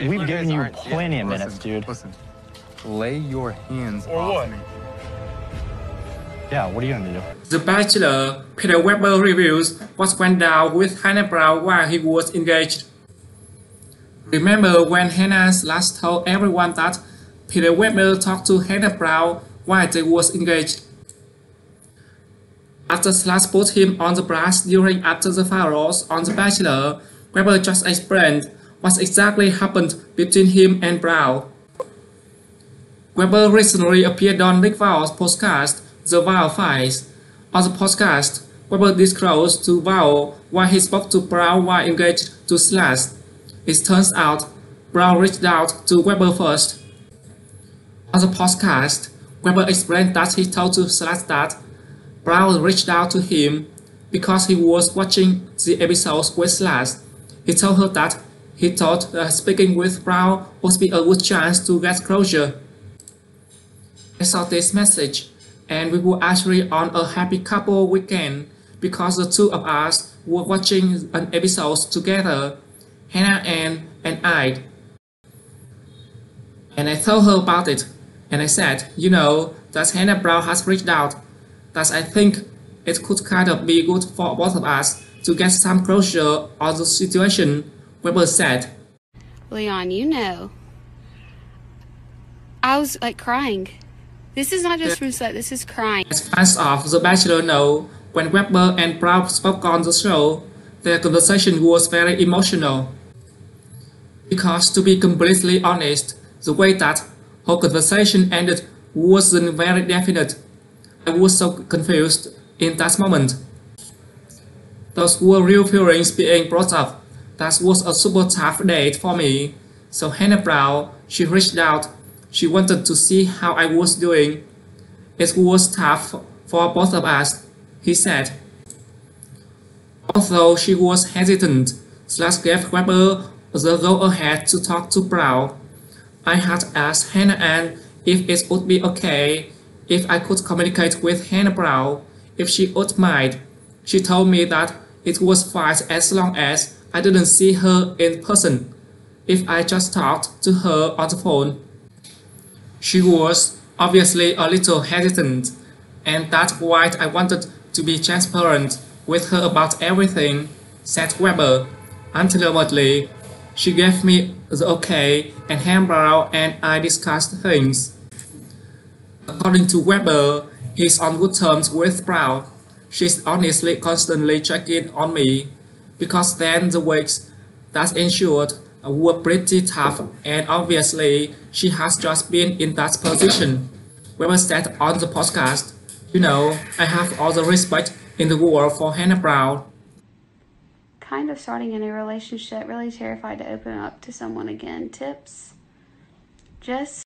we've given you plenty of minutes, dude. Listen, lay your hands or off what? me. Yeah, what are you gonna do? The Bachelor, Peter Weber reviews what went down with Hannah Brown while he was engaged. Remember when Hannah last told everyone that Peter Weber talked to Hannah Brown while they was engaged? After Slash put him on the blast during after the finals on The Bachelor, Weber just explained what exactly happened between him and Brown. Weber recently appeared on Nick Val's podcast, The Val Files. On the podcast, Weber disclosed to Val why he spoke to Brown while engaged to Slash. It turns out, Brown reached out to Weber first. On the podcast, Weber explained that he told to Slash that Brown reached out to him because he was watching the episodes with Slash. He told her that he thought speaking with Brown would be a good chance to get closure. I saw this message, and we were actually on a happy couple weekend because the two of us were watching an episode together, Hannah and I. And I told her about it, and I said, you know, that Hannah Brown has reached out, that I think it could kind of be good for both of us to get some closure on the situation, Weber said. Leon, you know, I was like crying. This is not just from set, this is crying. As fans of The Bachelor know, when Weber and Brown spoke on the show, their conversation was very emotional. Because to be completely honest, the way that whole conversation ended wasn't very definite. I was so confused in that moment. Those were real feelings being brought up. That was a super tough date for me. So Hannah Brown, she reached out. She wanted to see how I was doing. It was tough for both of us, he said. Although she was hesitant, Slash gave Weber the go-ahead to talk to Brown. I had asked Hannah Ann if it would be okay if I could communicate with Hannah Brown, if she would mind. She told me that it was fine as long as I didn't see her in person, if I just talked to her on the phone. She was obviously a little hesitant, and that's why I wanted to be transparent with her about everything, said Weber. Ultimately, she gave me the okay, and Hannah Brown and I discussed things. According to Weber, he's on good terms with Brown. She's honestly constantly checking on me, because then the weeks that ensued were pretty tough, and obviously she has just been in that position. Weber said on the podcast, you know, I have all the respect in the world for Hannah Brown. Kind of starting a new relationship, really terrified to open up to someone again. Tips? Just